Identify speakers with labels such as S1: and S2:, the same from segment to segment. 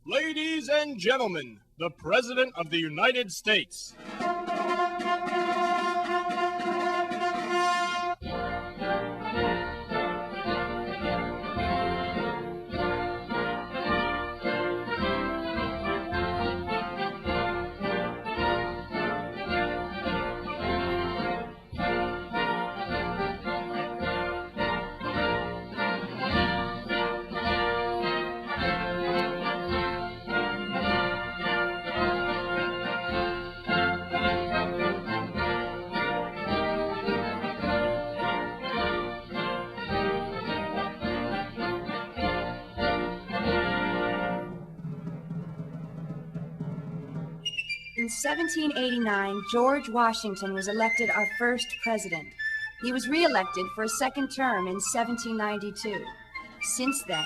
S1: Ladies and gentlemen, the President of the United States.
S2: In 1789, George Washington was elected our first president. He was re-elected for a second term in 1792. Since then,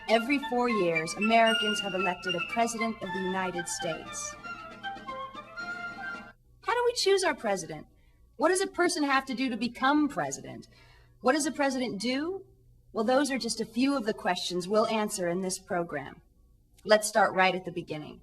S2: every 4 years, Americans have elected a president of the United States. How do we choose our president? What does a person have to do to become president? What does a president do? Well, those are just a few of the questions we'll answer in this program. Let's start right at the beginning.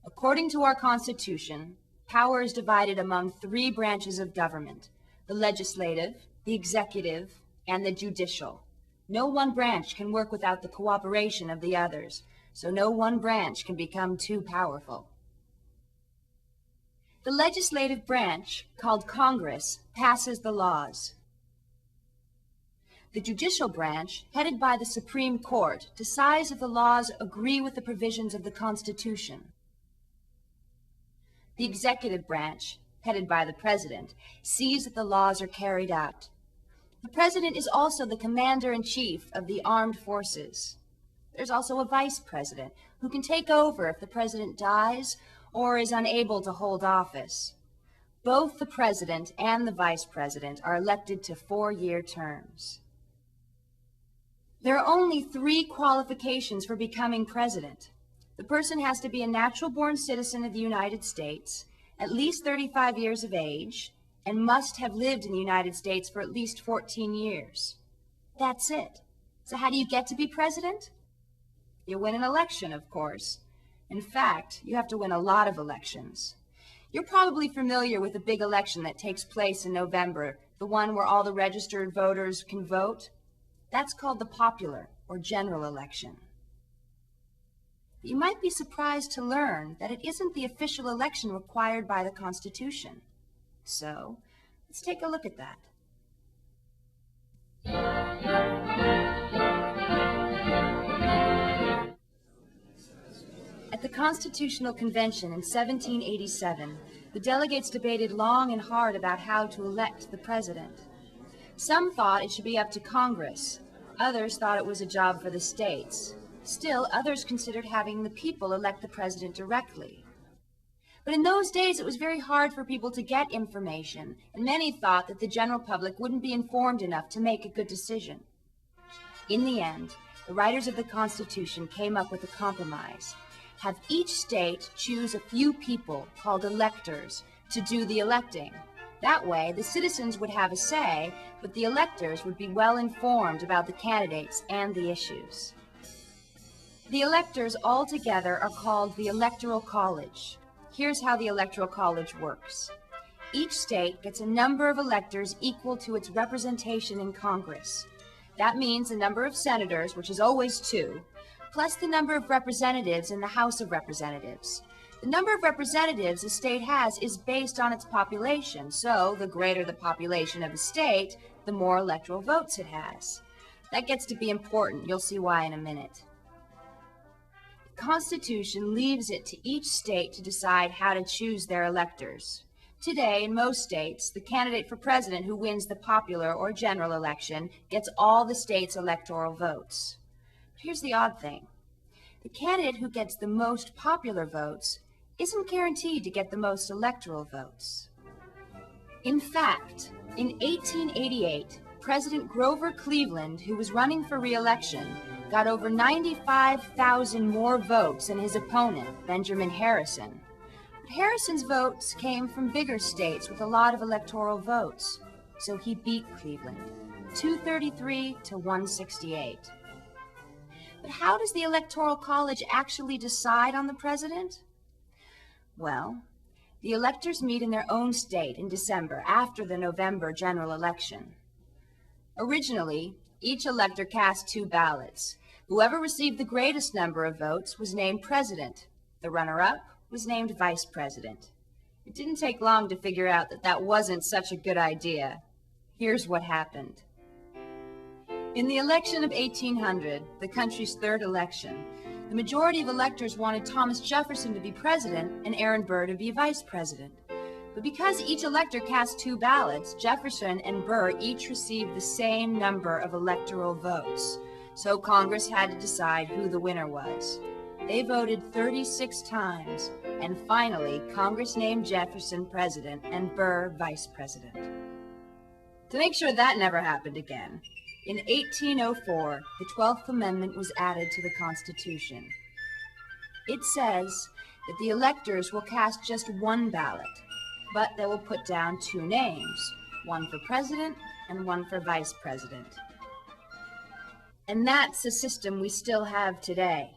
S2: According to our Constitution, power is divided among 3 branches of government: the legislative, the executive, and the judicial. No one branch can work without the cooperation of the others, so no one branch can become too powerful. The legislative branch, called Congress, passes the laws. The judicial branch, headed by the Supreme Court, decides if the laws agree with the provisions of the Constitution. The executive branch, headed by the President, sees that the laws are carried out. The President is also the commander-in-chief of the armed forces. There's also a vice president who can take over if the president dies or is unable to hold office. Both the president and the vice president are elected to 4-year terms. There are only 3 qualifications for becoming president. The person has to be a natural-born citizen of the United States, at least 35 years of age, and must have lived in the United States for at least 14 years. That's it. So how do you get to be president? You win an election, of course. In fact, you have to win a lot of elections. You're probably familiar with the big election that takes place in November, the one where all the registered voters can vote. That's called the popular or general election. But you might be surprised to learn that it isn't the official election required by the Constitution. So, let's take a look at that. At the Constitutional Convention in 1787, the delegates debated long and hard about how to elect the president. Some thought it should be up to Congress. Others thought it was a job for the states. Still, others considered having the people elect the president directly. But in those days, it was very hard for people to get information, and many thought that the general public wouldn't be informed enough to make a good decision. In the end, the writers of the Constitution came up with a compromise: have each state choose a few people, called electors, to do the electing. That way, the citizens would have a say, but the electors would be well informed about the candidates and the issues. The electors altogether are called the Electoral College. Here's how the Electoral College works. Each state gets a number of electors equal to its representation in Congress. That means the number of senators, which is always 2, plus the number of representatives in the House of Representatives. The number of representatives a state has is based on its population, so the greater the population of a state, the more electoral votes it has. That gets to be important. You'll see why in a minute. The Constitution leaves it to each state to decide how to choose their electors. Today, in most states, the candidate for president who wins the popular or general election gets all the state's electoral votes. But here's the odd thing. The candidate who gets the most popular votes isn't guaranteed to get the most electoral votes. In fact, in 1888, President Grover Cleveland, who was running for re-election, got over 95,000 more votes than his opponent, Benjamin Harrison. But Harrison's votes came from bigger states with a lot of electoral votes. so he beat Cleveland, 233 to 168. But how does the Electoral College actually decide on the president? Well, the electors meet in their own state in December after the November general election. Originally, each elector cast 2 ballots. Whoever received the greatest number of votes was named president. The runner-up was named vice president. It didn't take long to figure out that that wasn't such a good idea. Here's what happened. In the election of 1800, the country's third election, the majority of electors wanted Thomas Jefferson to be president and Aaron Burr to be vice president. But because each elector cast 2 ballots, Jefferson and Burr each received the same number of electoral votes. So Congress had to decide who the winner was. They voted 36 times, and finally, Congress named Jefferson president and Burr vice president. To make sure that never happened again, in 1804, the 12th Amendment was added to the Constitution. It says that the electors will cast just 1 ballot, but they will put down 2 names, one for president and one for vice president. And that's a system we still have today.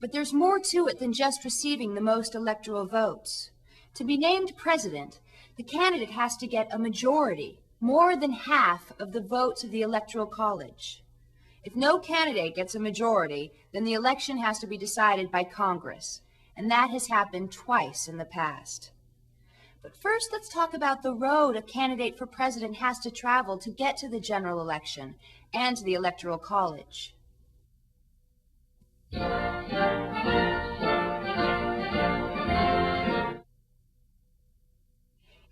S2: But there's more to it than just receiving the most electoral votes. To be named president, the candidate has to get a majority, more than half of the votes of the Electoral College. If no candidate gets a majority, then the election has to be decided by Congress, and that has happened twice in the past. But first, let's talk about the road a candidate for president has to travel to get to the general election and to the Electoral College.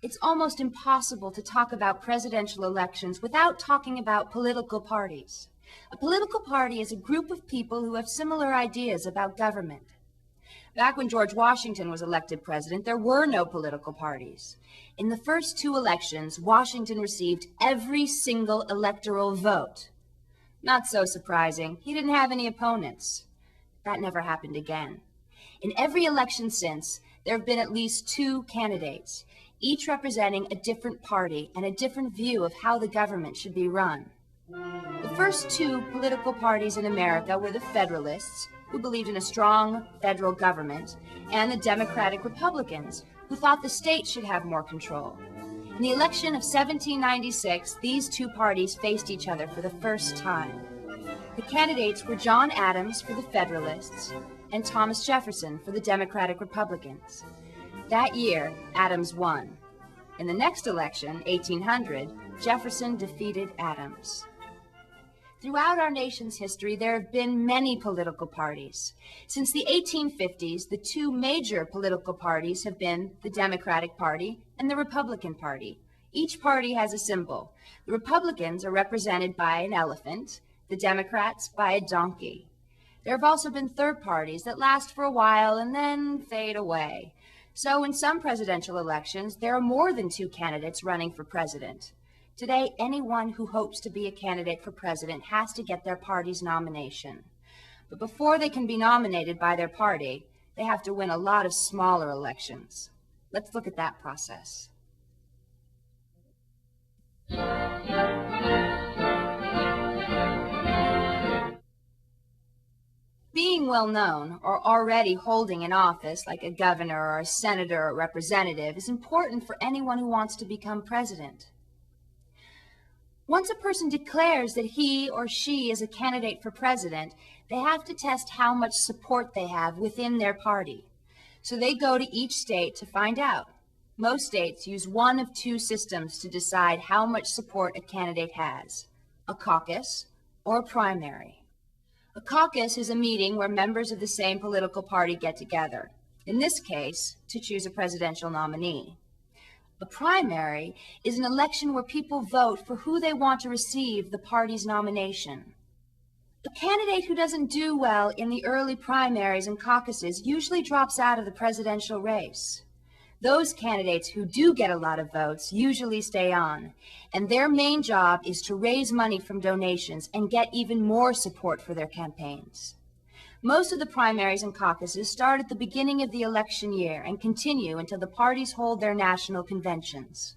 S2: It's almost impossible to talk about presidential elections without talking about political parties. A political party is a group of people who have similar ideas about government. Back when George Washington was elected president, there were no political parties. In the first 2 elections, Washington received every single electoral vote. Not so surprising, he didn't have any opponents. That never happened again. In every election since, there have been at least 2 candidates, each representing a different party and a different view of how the government should be run. The first 2 political parties in America were the Federalists, who believed in a strong federal government, and the Democratic Republicans, who thought the state should have more control. In the election of 1796, these 2 parties faced each other for the first time. The candidates were John Adams for the Federalists and Thomas Jefferson for the Democratic Republicans. That year, Adams won. In the next election, 1800, Jefferson defeated Adams. Throughout our nation's history, there have been many political parties. Since the 1850s, the 2 major political parties have been the Democratic Party and the Republican Party. Each party has a symbol. The Republicans are represented by an elephant, the Democrats by a donkey. There have also been third parties that last for a while and then fade away. So in some presidential elections, there are more than 2 candidates running for president. Today, anyone who hopes to be a candidate for president has to get their party's nomination. But before they can be nominated by their party, they have to win a lot of smaller elections. Let's look at that process. Being well known or already holding an office like a governor or a senator or representative is important for anyone who wants to become president. Once a person declares that he or she is a candidate for president, they have to test how much support they have within their party. So they go to each state to find out. Most states use one of 2 systems to decide how much support a candidate has: a caucus or a primary. A caucus is a meeting where members of the same political party get together, in this case, to choose a presidential nominee. A primary is an election where people vote for who they want to receive the party's nomination. A candidate who doesn't do well in the early primaries and caucuses usually drops out of the presidential race. Those candidates who do get a lot of votes usually stay on, and their main job is to raise money from donations and get even more support for their campaigns. Most of the primaries and caucuses start at the beginning of the election year and continue until the parties hold their national conventions.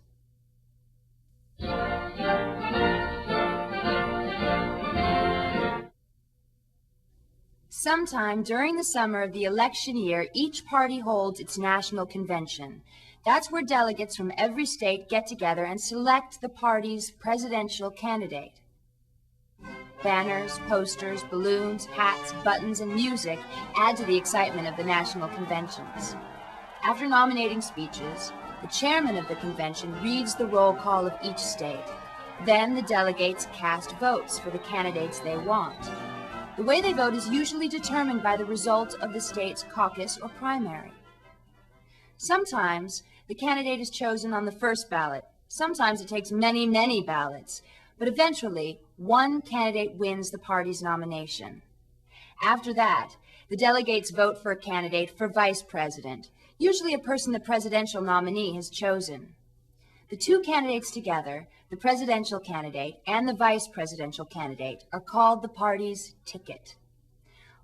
S2: Sometime during the summer of the election year, each party holds its national convention. That's where delegates from every state get together and select the party's presidential candidate. Banners, posters, balloons, hats, buttons, and music add to the excitement of the national conventions. After nominating speeches, the chairman of the convention reads the roll call of each state. Then the delegates cast votes for the candidates they want. The way they vote is usually determined by the result of the state's caucus or primary. Sometimes the candidate is chosen on the first ballot. Sometimes it takes many, many ballots. But eventually, one candidate wins the party's nomination. After that, the delegates vote for a candidate for vice president, usually a person the presidential nominee has chosen. The two candidates together, the presidential candidate and the vice presidential candidate, are called the party's ticket.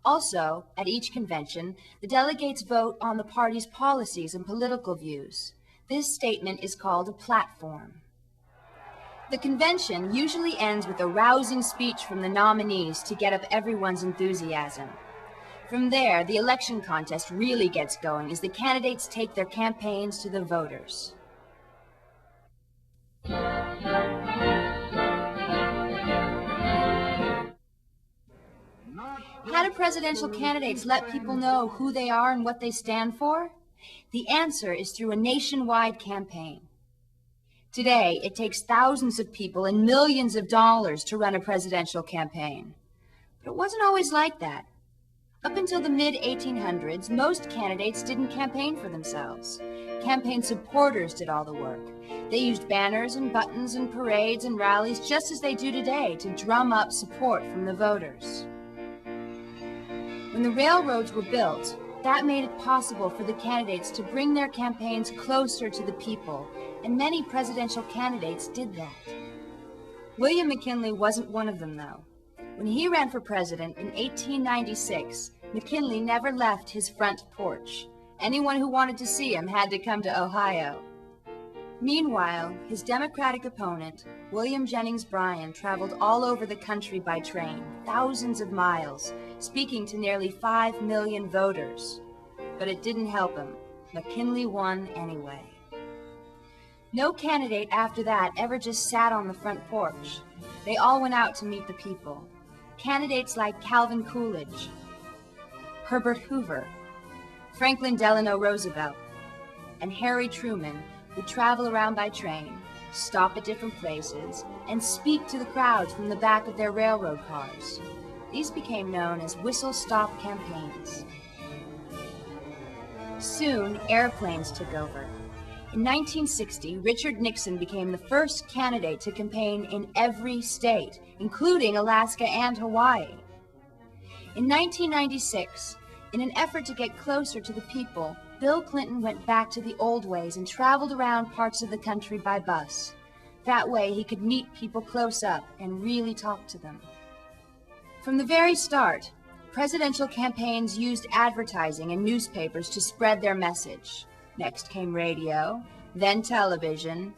S2: Also, at each convention, the delegates vote on the party's policies and political views. This statement is called a platform. The convention usually ends with a rousing speech from the nominees to get up everyone's enthusiasm. From there, the election contest really gets going as the candidates take their campaigns to the voters. How do presidential candidates let people know who they are and what they stand for? The answer is through a nationwide campaign. Today, it takes thousands of people and millions of dollars to run a presidential campaign. But it wasn't always like that. Up until the mid-1800s, most candidates didn't campaign for themselves. Campaign supporters did all the work. They used banners and buttons and parades and rallies just as they do today to drum up support from the voters. When the railroads were built, that made it possible for the candidates to bring their campaigns closer to the people, and many presidential candidates did that. William McKinley wasn't one of them, though. When he ran for president in 1896, McKinley never left his front porch. Anyone who wanted to see him had to come to Ohio. Meanwhile, his Democratic opponent, William Jennings Bryan, traveled all over the country by train, thousands of miles, speaking to nearly 5 million voters. But it didn't help him. McKinley won anyway. No candidate after that ever just sat on the front porch. They all went out to meet the people. Candidates like Calvin Coolidge, Herbert Hoover, Franklin Delano Roosevelt, and Harry Truman would travel around by train, stop at different places, and speak to the crowds from the back of their railroad cars. These became known as whistle-stop campaigns. Soon, airplanes took over. In 1960, Richard Nixon became the first candidate to campaign in every state, including Alaska and Hawaii. In 1996, in an effort to get closer to the people, Bill Clinton went back to the old ways and traveled around parts of the country by bus. That way, he could meet people close up and really talk to them. From the very start, presidential campaigns used advertising and newspapers to spread their message. Next came radio, then television,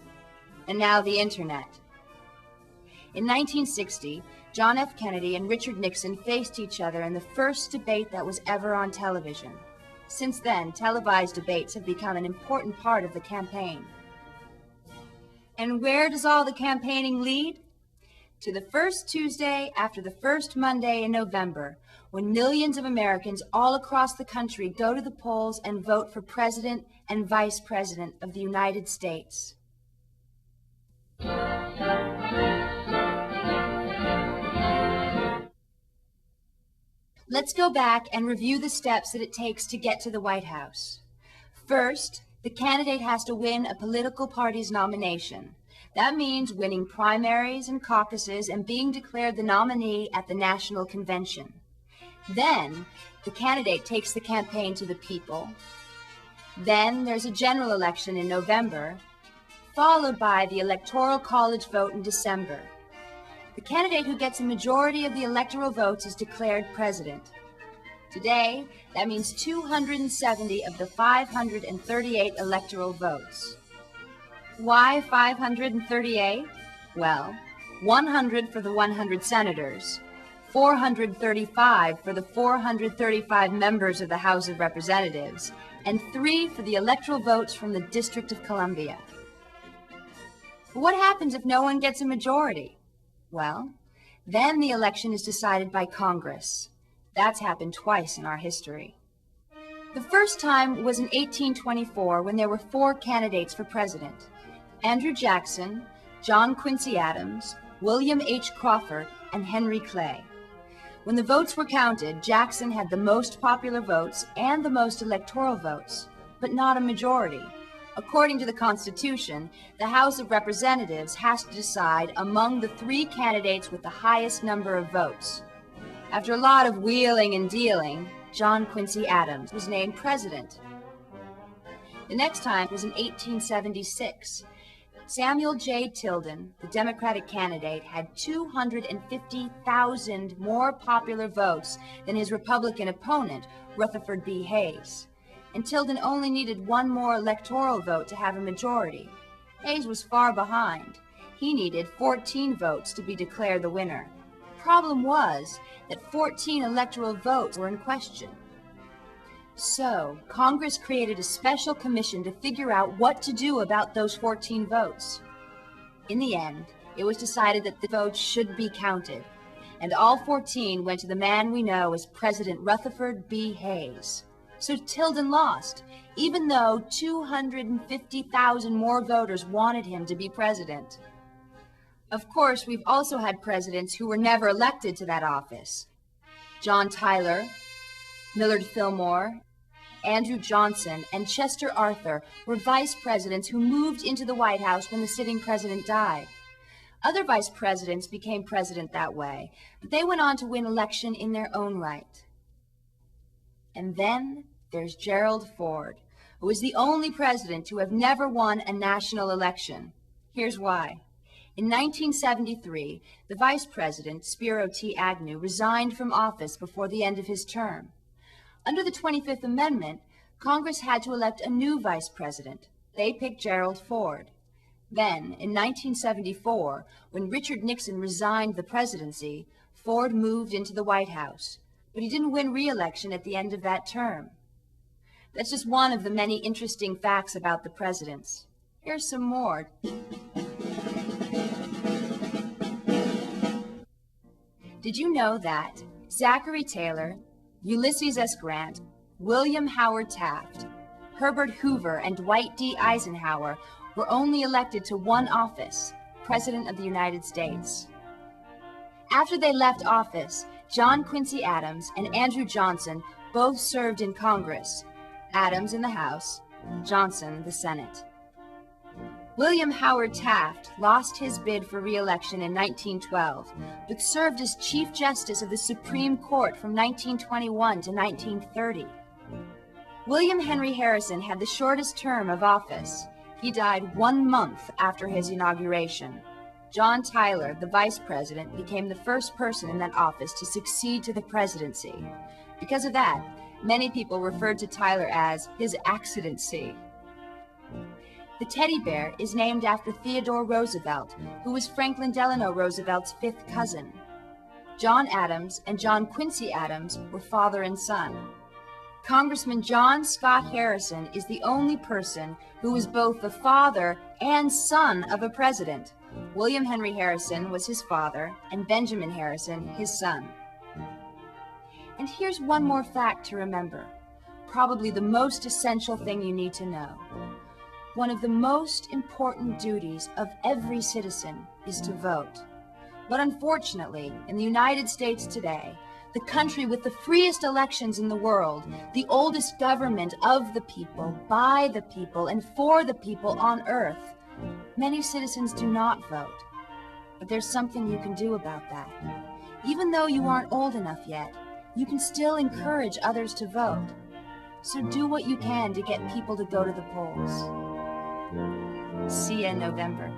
S2: and now the internet. In 1960, John F. Kennedy and Richard Nixon faced each other in the first debate that was ever on television. Since then, televised debates have become an important part of the campaign. And where does all the campaigning lead? To the first Tuesday after the first Monday in November, when millions of Americans all across the country go to the polls and vote for President and Vice President of the United States. Let's go back and review the steps that it takes to get to the White House. First, the candidate has to win a political party's nomination. That means winning primaries and caucuses and being declared the nominee at the national convention. Then, the candidate takes the campaign to the people. Then there's a general election in November, followed by the electoral college vote in December. The candidate who gets a majority of the electoral votes is declared president. Today, that means 270 of the 538 electoral votes. Why 538? Well, 100 for the 100 senators, 435 for the 435 members of the House of Representatives, and 3 for the electoral votes from the District of Columbia. But what happens if no one gets a majority? Well, then the election is decided by Congress. That's happened twice in our history. The first time was in 1824 when there were 4 candidates for president: Andrew Jackson, John Quincy Adams, William H. Crawford, and Henry Clay. When the votes were counted, Jackson had the most popular votes and the most electoral votes, but not a majority. According to the Constitution, the House of Representatives has to decide among the 3 candidates with the highest number of votes. After a lot of wheeling and dealing, John Quincy Adams was named president. The next time was in 1876. Samuel J. Tilden, the Democratic candidate, had 250,000 more popular votes than his Republican opponent, Rutherford B. Hayes. And Tilden only needed 1 more electoral vote to have a majority. Hayes was far behind. He needed 14 votes to be declared the winner. The problem was that 14 electoral votes were in question. So, Congress created a special commission to figure out what to do about those 14 votes. In the end, it was decided that the votes should be counted, and all 14 went to the man we know as President Rutherford B. Hayes. So Tilden lost, even though 250,000 more voters wanted him to be president. Of course, we've also had presidents who were never elected to that office. John Tyler, Millard Fillmore, Andrew Johnson, and Chester Arthur were vice presidents who moved into the White House when the sitting president died. Other vice presidents became president that way, but they went on to win election in their own right. And then there's Gerald Ford, who was the only president to have never won a national election. Here's why. In 1973, the vice president, Spiro T. Agnew, resigned from office before the end of his term. Under the 25th Amendment, Congress had to elect a new vice president. They picked Gerald Ford. Then, in 1974, when Richard Nixon resigned the presidency, Ford moved into the White House, but he didn't win re-election at the end of that term. That's just one of the many interesting facts about the presidents. Here's some more. Did you know that Zachary Taylor, Ulysses S. Grant, William Howard Taft, Herbert Hoover, and Dwight D. Eisenhower were only elected to one office, President of the United States? After they left office, John Quincy Adams and Andrew Johnson both served in Congress, Adams in the House, Johnson the Senate. William Howard Taft lost his bid for re-election in 1912, but served as Chief Justice of the Supreme Court from 1921 to 1930. William Henry Harrison had the shortest term of office. He died 1 month after his inauguration. John Tyler, the vice president, became the first person in that office to succeed to the presidency. Because of that, many people referred to Tyler as His Accidency. The teddy bear is named after Theodore Roosevelt, who was Franklin Delano Roosevelt's 5th cousin. John Adams and John Quincy Adams were father and son. Congressman John Scott Harrison is the only person who was both the father and son of a president. William Henry Harrison was his father, and Benjamin Harrison his son. And here's one more fact to remember, probably the most essential thing you need to know. One of the most important duties of every citizen is to vote. But unfortunately, in the United States today, the country with the freest elections in the world, the oldest government of the people, by the people, and for the people on earth, many citizens do not vote. But there's something you can do about that. Even though you aren't old enough yet, you can still encourage others to vote. So do what you can to get people to go to the polls. See you in November.